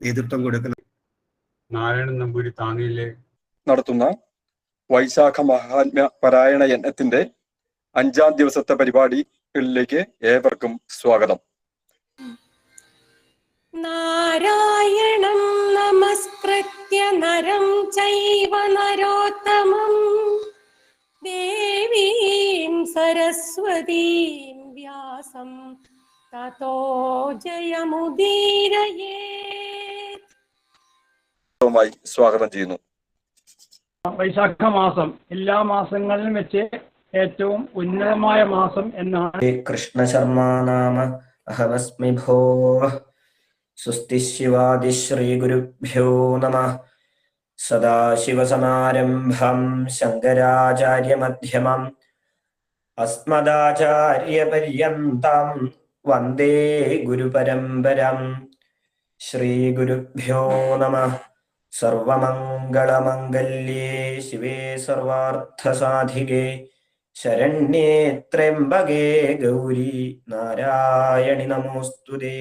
നേതൃത്വം കൊടുക്കുന്ന നാരായണൻ നമ്പൂരി താങ്ങിയിലെ നടത്തുന്ന വൈശാഖ മഹാത്മ്യ പാരായണ യജ്ഞത്തിന്റെ 5ാം ദിവസത്തെ പരിപാടികളിലേക്ക് ഏവർക്കും സ്വാഗതം. നാരായണം നമസ്കൃത്യ നരം ചൈവ നരോത്തമം ദേവീം സരസ്വതീം വ്യാസം തതോ ജയമുദീരയേത്. സ്വാഗതം ചെയ്യുന്നു. വൈശാഖ മാസം എല്ലാ മാസങ്ങളിലും വെച്ച് ഏറ്റവും ഉന്നതമായ മാസം എന്നാണ്. കൃഷ്ണശർമാ നാമ അഹമസ്മി ഭോ സ്വസ്തി ശിവാദി ശ്രീ ഗുരുഭ്യോ നമഃ. സദാശിവസമാരംഭം ശങ്കരാചാര്യമധ്യമം അസ്മദാചാര്യപര്യന്താം വന്ദേ ഗുരുപരമ്പരം. ശ്രീ ഗുരുഭ്യോ നമഃ. സർവമംഗളമംഗല്യേ ശിവേ സർവാർത്ഥസാധികേ ശരണ്യേ ത്രയംബകേ ഗൗരി നാരായണി നമോസ്തുതേ.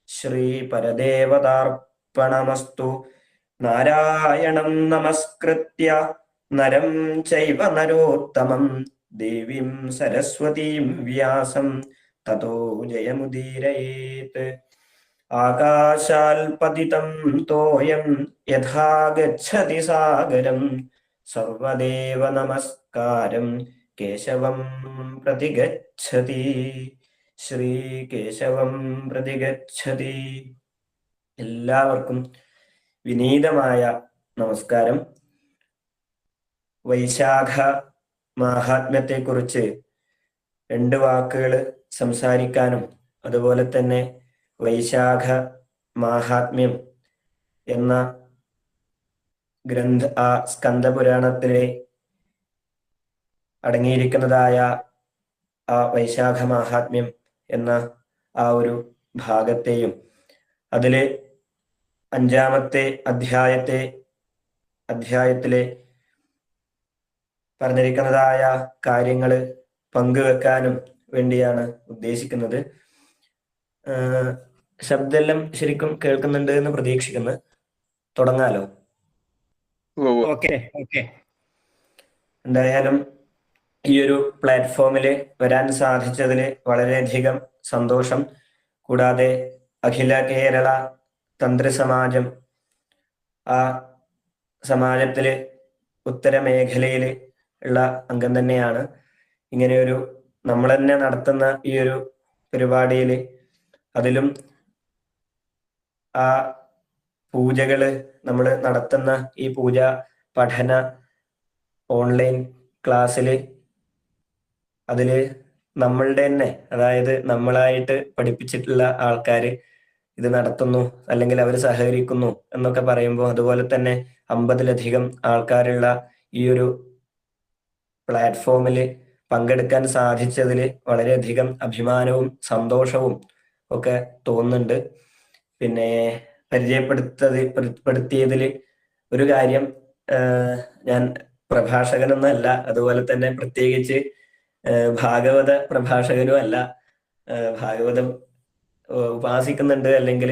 ശ്രീ പരദേവതാർപ്പണമസ്തു. നാരായണം നമസ്കൃത്യ നരം ചൈവ നരോത്തമം ദേവീം സരസ്വതീം വ്യാസം തതോ ജയമുദീരയേത്. ആകാശാൽപതിതം തോയം യഥാ ഗച്ഛതി സാഗരം സർവദേവ നമസ്കാരം കേശവം പ്രതിഗച്ഛതി. ശ്രീ കേശവം പ്രതിഗച്ഛതി. എല്ലാവർക്കും വിനീതമായ നമസ്കാരം. വൈശാഖ മാഹാത്മ്യത്തെക്കുറിച്ച് 2 വാക്കുകൾ സംസാരിക്കാനും അതുപോലെ തന്നെ വൈശാഖ മാഹാത്മ്യം എന്ന സ്കന്ദപുരാണത്തിലെ അടങ്ങിയിരിക്കുന്നതായ ആ വൈശാഖ മാഹാത്മ്യം എന്ന ആ ഒരു ഭാഗത്തെയും അതിലെ 5ാമത്തെ അധ്യായത്തിലെ പറഞ്ഞിരിക്കുന്നതായ കാര്യങ്ങൾ പങ്കുവെക്കാനും വേണ്ടിയാണ് ഉദ്ദേശിക്കുന്നത്. ശബ്ദമെല്ലാം ശരിക്കും കേൾക്കുന്നുണ്ട് എന്ന് പ്രതീക്ഷിക്കുന്നു. തുടങ്ങാലോ? ഓക്കെ. എന്തായാലും ഈ ഒരു പ്ലാറ്റ്ഫോമിൽ വരാൻ സാധിച്ചതിൽ വളരെയധികം സന്തോഷം. കൂടാതെ അഖില കേരള തന്ത്രി സമാജം, ആ സമാജത്തില് ഉത്തരമേഖലയിൽ ഉള്ള അംഗം തന്നെയാണ്. ഇങ്ങനെയൊരു നമ്മൾ തന്നെ നടത്തുന്ന ഈ ഒരു പരിപാടിയിൽ അതിലും ആ പൂജകള് നമ്മൾ നടത്തുന്ന ഈ പൂജ പഠന ഓൺലൈൻ ക്ലാസ്സില് അതില് നമ്മളുടെ തന്നെ, അതായത് നമ്മളായിട്ട് പഠിപ്പിച്ചിട്ടുള്ള ആൾക്കാര് ഇത് നടത്തുന്നു അല്ലെങ്കിൽ അവർ സഹകരിക്കുന്നു എന്നൊക്കെ പറയുമ്പോൾ, അതുപോലെ തന്നെ 50ലധികം ആൾക്കാരുള്ള ഈ ഒരു പ്ലാറ്റ്ഫോമിൽ പങ്കെടുക്കാൻ സാധിച്ചതിൽ വളരെയധികം അഭിമാനവും സന്തോഷവും ഒക്കെ തോന്നുന്നുണ്ട്. പിന്നെ പരിചയപ്പെടുത്തിയതിൽ ഒരു കാര്യം, ഞാൻ പ്രഭാഷകനൊന്നല്ല, അതുപോലെ തന്നെ പ്രത്യേകിച്ച് ഭാഗവത പ്രഭാഷകനും അല്ല. ഭാഗവതം ഉപാസിക്കുന്നുണ്ട് അല്ലെങ്കിൽ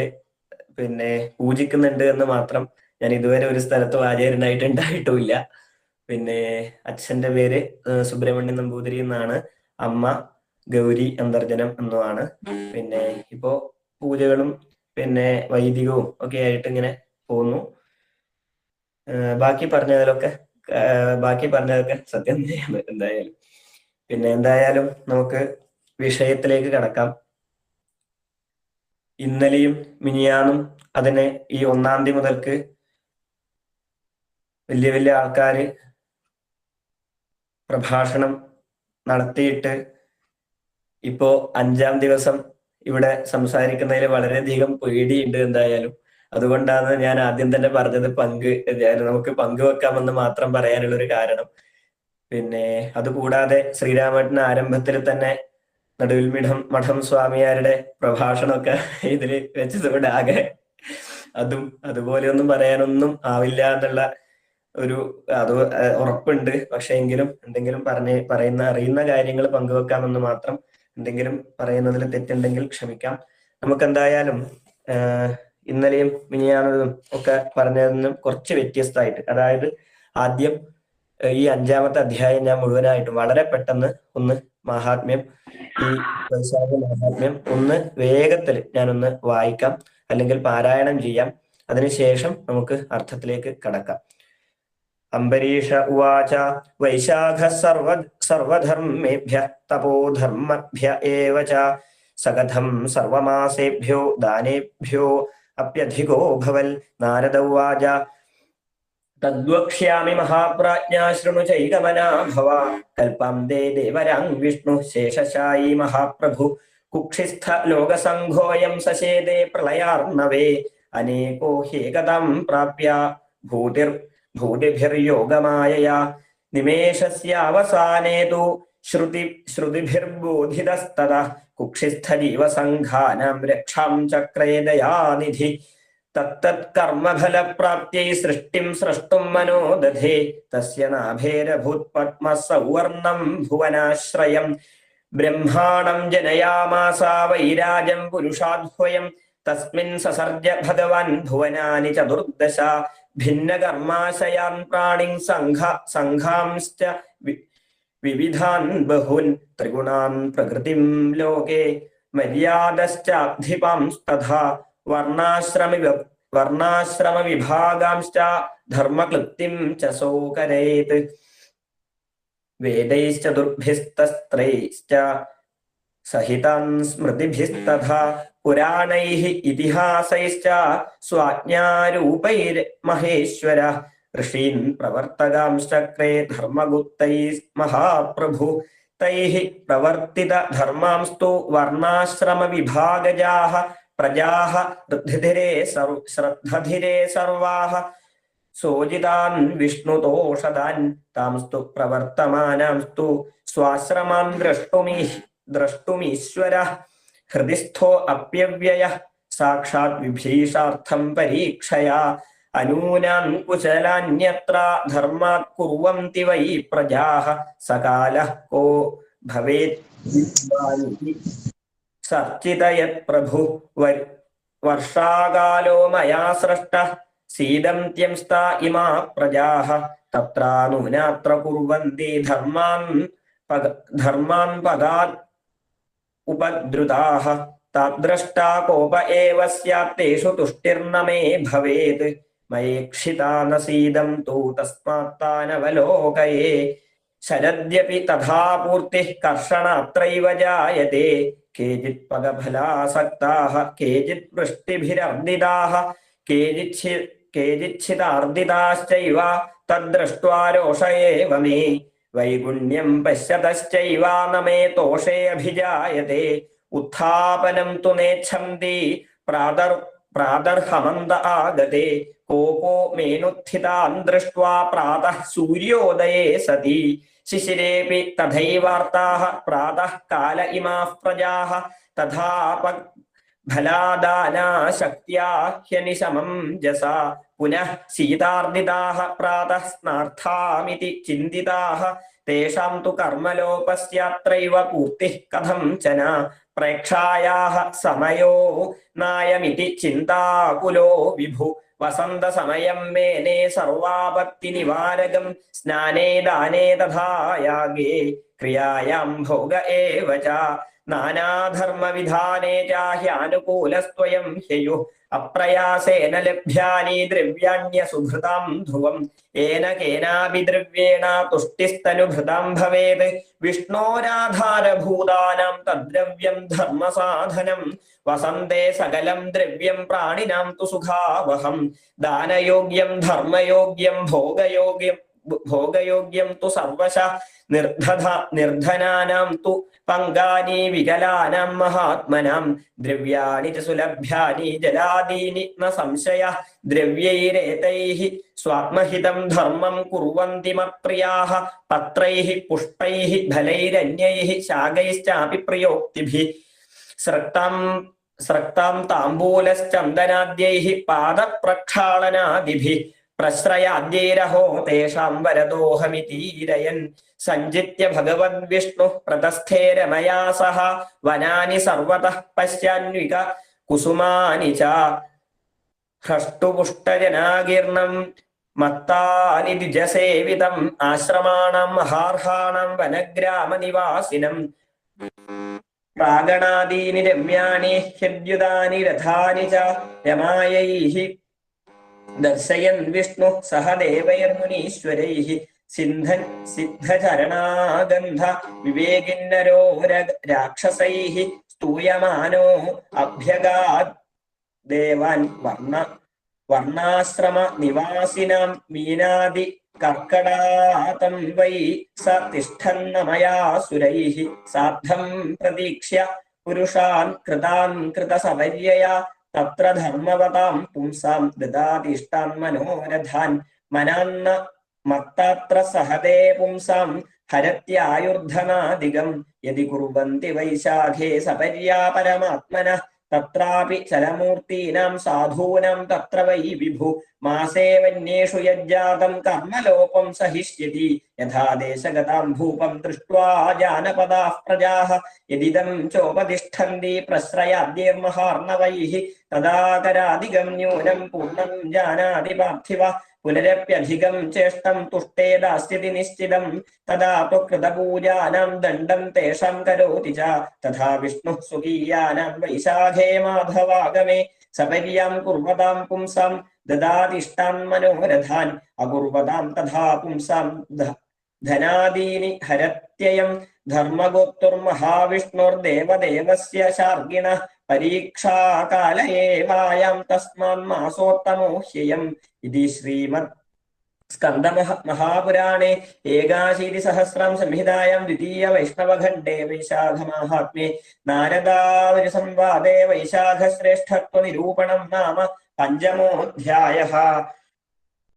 പിന്നെ പൂജിക്കുന്നുണ്ട് എന്ന് മാത്രം. ഞാൻ ഇതുവരെ ഒരു സ്ഥലത്തും ആചാര്യനായിട്ടുണ്ടായിട്ടുമില്ല. പിന്നെ അച്ഛന്റെ പേര് സുബ്രഹ്മണ്യൻ നമ്പൂതിരി എന്നാണ്, അമ്മ ഗൗരി അന്തർജനം എന്നുമാണ്. പിന്നെ ഇപ്പോ പൂജകളും പിന്നെ വൈദികവും ഒക്കെ ആയിട്ട് ഇങ്ങനെ പോകുന്നു. ബാക്കി പറഞ്ഞതൊക്കെ സത്യം തന്നെയാണ് എന്തായാലും. പിന്നെ എന്തായാലും നമുക്ക് വിഷയത്തിലേക്ക് കടക്കാം. ഇന്നലെയും മിനിയാന്നും അതിനെ ഈ 1-ാം തീയതി മുതൽക്ക് വലിയ വലിയ ആൾക്കാര് പ്രഭാഷണം നടത്തിയിട്ട് ഇപ്പോ 5-ാം ദിവസം ഇവിടെ സംസാരിക്കുന്നതിൽ വളരെയധികം പേടിയുണ്ട് എന്തായാലും. അതുകൊണ്ടാണ് ഞാൻ ആദ്യം തന്നെ പറഞ്ഞത് നമുക്ക് പങ്കുവെക്കാമെന്ന് മാത്രം പറയാനുള്ള ഒരു കാരണം. പിന്നെ അതുകൂടാതെ ശ്രീരാമേട്ടന് ആരംഭത്തിൽ തന്നെ നടുവിൽ മഠം സ്വാമിയാരുടെ പ്രഭാഷണമൊക്കെ ഇതിൽ വെച്ചതുകൊണ്ട് ആകെ അതുപോലെയൊന്നും പറയാനൊന്നും ആവില്ല എന്നുള്ള ഒരു ഉറപ്പുണ്ട്. പക്ഷെ എങ്കിലും എന്തെങ്കിലും അറിയുന്ന കാര്യങ്ങൾ പങ്കുവെക്കാമെന്ന് മാത്രം. എന്തെങ്കിലും പറയുന്നതിൽ തെറ്റുണ്ടെങ്കിൽ ക്ഷമിക്കാം. നമുക്കെന്തായാലും ഇന്നലെയും മിനിയാന്നതും ഒക്കെ പറഞ്ഞതിനും കുറച്ച് വ്യത്യസ്തമായിട്ട്, അതായത് ആദ്യം ഈ 5-ാമത്തെ അധ്യായം ഞാൻ മുഴുവനായിട്ടും വളരെ പെട്ടെന്ന് ഒന്ന് മഹാത്മ്യം, ഈ വൈശാഖ മഹാത്മ്യം ഒന്ന് വേഗത്തിൽ ഞാനൊന്ന് വായിക്കാം, അല്ലെങ്കിൽ പാരായണം ചെയ്യാം. അതിനുശേഷം നമുക്ക് അർത്ഥത്തിലേക്ക് കടക്കാം. അംബരീഷ ഉവാച വൈശാഖ സർവധർമ്മേഭ്യ തപോധർമ്മഭ്യ ഏവ ച സകഥം സർവമാസേഭ്യോ ദാനേഭ്യോ അപ്യധികോ ഭവൽ. നാരദ ഉവാച തദ്വക്ഷ്യാമി മഹാപ്രാജ്ഞാ ശൃണു ചൈകമനാ ഭവ. കൽപം ദേ ദേവരാങ് വിഷ്ണു ശേഷശായി മഹാപ്രഭു. കുക്ഷിസ്ഥ ലോകസംഘോയം സശേദേ പ്രളയാർണവേ. അനേകോ ഹ്യേകദം പ്രാപ്യ ഭൂതിഭിർയോഗമായയാ. നിമേഷസ്യാവസാനേ തു ശ്രുതിഭിർബോധിതസ്തദാ. കുക്ഷിസ്ഥ ജീവസംഘാനാം രക്ഷാം ചക്രേ ദയാനിധി. തത്തത് കർമ്മഫലപ്രാപ്ത്यै സൃഷ്ടിം സ്രഷ്ടും മനോ ദധേ. തസ്യ നാഭേരഭൂത് പദ്മ സൗവർണം ഭുവനാശ്രയം. ബ്രഹ്മാണം ജനയാമാസ വൈരാജം പുരുഷാദ്വയം. തസ്മിൻ സസർജ ഭഗവാൻ ഭുവനാനി ചതുർദശ. ഭിന്നകർമാശയാൻ പ്രാണിൻ സംഘാംശ്ച വിവിധാൻ ബഹൂൻ. ത്രിഗുണാൻ പ്രകൃതിം ലോകേ മര്യാദശ്ചാധിപാംസ്തഥാ. വർണ്ണാശ്രമ വിഭാഗാംശ്ച ധർമ്മക്ലിപ്തിം ച സോകരേത്. വേദൈശ്ചതുർഭിസ്തസ്ത്രൈശ്ച സഹിതാൻ സ്മൃതിഭിസ്തഥാ. പുരാണൈഃ ഇതിഹാസൈശ്ച സ്വാജ്ഞാരൂപൈർമഹേശ്വര. ഋഷീൻ പ്രവർത്തകാംശ്ചക്രേ ധർമ്മഗുപ്തൈഃ മഹാപ്രഭു. തൈഃ പ്രവർത്തിത ധർമാംസ്തു വർണ്ണാശ്രമ വിഭാഗജാഃ പ്രജാഃ ശ്രദ്ധധിരേ സർവാഃ. സോജിതാൻ വിഷ്ണുതോഷദാൻ താംസ്തു പ്രവർത്തമാനാംസ്തു സ്വാശ്രമാൻ ദ്രഷ്ടുമീശ്വരഃ. ഹൃദിസ്ഥോ അപ്യവ്യയഃ സാക്ഷാത് വിഭീഷാർത്ഥം പരീക്ഷയാ. അനൂനാൻ കുശലാന്യത്ര ധർമാത് കുർവന്തി വൈ പ്രജാഃ. സകാലഃ കോ ഭവേത് സർച്ചിതയത് പ്രഭു. വർഷാകാലോ മയാ സൃഷ്ടഃ സീദന്ത്യംസ്ത ഇമാ പ്രജാഃ. തത്രാനൂനാത്ര കുർവന്തി ധർമാൻ പദാത് ഉപദ്രുതാഃ. തദ്ദ്രഷ്ടാ കോപ ഏവ സ്യാത് തേഷു തുഷ്ടിർന മേ ഭവേത്. മയേക്ഷിതാ ന സീദന്തു തസ്മാത് താനവലോകയേ. ശരദ്യപി തഥാ പൂർത്തിഃ കർഷണാത്രൈവ ജായതേ. കേചിത് പദഫലാസക്താഃ കേചിത് വൃഷ്ടിഭിരർദിതാഃ കേചിച്ഛിതാർദിതാശ്ചൈവ തദ്ദൃഷ്ട്വാ രോഷ ഏവ മേ. വൈഗുണ്യം പശ്യതശ്ചൈവ ന മേ തോഷേ അഭിജായതേ. ഉത്ഥാപനം തു നേച്ഛന്തി പ്രാതർഹമന്ത ആഗതേ. കോപോ മേനുത്ഥിതാൻ ദൃഷ്ട്വാ പ്രാതഃ സൂര്യോദയേ സതി. ശിശിരേപി തഥൈവാർത്താഃ പ്രാതഃ കാല ഇമാഃ പ്രജാഃ. തഥാ ഫലാദാനാശക്ത്യാ ഹ്യനിശമം ജസാ. പുനഃ ശീതാർദിതാഃ പ്രാതഃ സ്നാർത്ഥാമിതി ചിന്തിതാഃ. തേഷാം തു കർമ്മലോപസ്യാത്രൈവ പൂർത്തിഃ കഥം ചന. പ്രേക്ഷായാഃ സമയോ നായമിതി ചിന്താകുലോ വിഭു. വസന്തസമയം മേനേ സർവാപത്തി നിവാരകം. സ്നാനേ ദാനേ തഥാ യാഗേ ക്രിയായാം ഭോഗ ഏവ ച. നാനാധർമ്മവിധാനേ ചാഹ്യാനുകൂലസ്ത്വയം ഹ്യയുഃ. അപ്രയാസേന ലഭ്യാനി ദ്രവ്യാണ്യസുഭൃതാം ധ്രുവം. ഏന കേനാപി ദ്രവ്യേണ തുഷ്ടിസ്തനുഭൃതാം ഭവേത്. വിഷ്ണോരാധാരഭൂതാനാം തദ്ദ്രവ്യം ധർമ്മസാധനം. വസന്തേ സകലം ദ്രവ്യം പ്രാണിനാം തു സുഖാവഹം. ദാനയോഗ്യം ധർമ്മയോഗ്യം ഭോഗയോഗ്യം തു സർവശഃ. നിർധനാനാം തു പങ്കാനി വികലാനാം മഹാത്മനാം. ദ്രവ്യാണി ച സുലഭ്യാനി ജലാദീനി ന സംശയഃ. ദ്രവ്യൈരേതൈഃ സ്വാത്മഹിതം ധർമ്മം കുർവന്തി മത്പ്രിയാഃ. പത്രൈഃ പുഷ്പൈഃ ഫലൈരന്യൈഃ ശാഖൈശ്ചാപി പ്രയോക്തിഭിഃ. സ്രക്താം താംബൂലശ്ചന്ദനാദ്യൈഃ പാദപ്രക്ഷാളനാദിഭിഃ. പ്രശ്രയാദ്യൈരഹോ തേഷാം വരദോഹമിതീരയൻ. സഞ്ജിത്യ ഭഗവദ്വിഷ്ണു പ്രതസ്ഥേ രമയാ സഹ. വനാനി സർവതഃ പശ്യാന്വിക കുസുമാനി ച. ഹ്രഷ്ടുപുഷ്ടജനാകീർണം മത്താനി ദ്വിജസേവിതം ആശ്രമാണം മഹാർഹാണം വനഗ്രാമനിവാസിനം പ്രാഗണാദീനി രമ്യാണി ഹ്യദ്യുതാനി രഥാനി ച രമായൈഃ ദർശയൻ വിഷ്ണു സഹ ദേവൈർമുനീശ്വരൈഃ സിദ്ധചരണാഗന്ധ വിവേകിന്നരോ രാക്ഷസൈഃ സ്തൂയമാനോ അഭ്യഗാത് ദേവാൻ വർണ്ണാശ്രമ നിവാസിനാം മീനാദി കർക്കടാതം വൈ സ തിഷ്ഠന്നമയാസുരൈഃ സാബ്ധം പ്രതീക്ഷ്യ പുരുഷാൻ കൃതാൻ കൃതസവര്യയാ തത്ര ധർമ്മവതാം പുംസാം ദദാതിഷ്ടാൻ മനോരഥാൻ മനാന്ന മത്താത്ര സഹദേ പുംസാം ഹരത്യായുർധനാദികം യദി കുർവന്തി വൈശാഖേ സപര്യാ പരമാത്മനഃ തത്രാപി ചലമൂർത്തീനാം സാധൂനാം തത്ര വൈ വിഭു മാസേ വന്യേഷു യജ്ജാതം കർമ്മലോപം സഹിഷ്യതി യഥാ ദേശഗതാം ഭൂപം ദൃഷ്ട്വാ ജാനപദാഃ പ്രജാഃ യദിദം ചോപതിഷ്ഠന്തി പ്രശ്രയാദ്യൈർമഹാർണവൈഃ തദാകരാധികം ന്യൂനം പൂർണ്ണം ജാനാതി പാർത്ഥിവ പുനരപ്യധികം ചേഷ്ടം തുഷ്ടേ ദാസ്യതി നിശ്ചിതം തദാ കൃതപൂജാനാം ദണ്ഡം തേഷാം കരോതി ച തഥാ വിഷ്ണുഃ സ്വകീയാനാം വൈശാഖേ മാധവാഗമേ സപര്യാം കുർവതാം പുംസാം ദദാതിഷ്ടാൻ മനോരഥാൻ അകുർവതാം തഥാ പുംസാം ധനാദീനി ഹരത്യയം ധർമ്മഗോപ്തുർമഹാവിഷ്ണുർദേവദേവസ്യ ശാർഗിണഃ പരീക്ഷാകാലയേവായാം തസ്മാൻ മാസോത്തമോ ഹ്യയം ഇതി ശ്രീമദ് സ്കന്ദമഹാപുരാണേ ഏകാശീതിസഹസ്രം സംഹിതായാം ദ്വിതീയ വൈഷ്ണവഖണ്ഡേ വൈശാഖമാഹാത്മ്യേ നാരദാവരി സംവാദേ വൈശാഖശ്രേഷ്ഠത്വ നിരൂപണം നാമ പഞ്ചമോऽധ്യായഃ.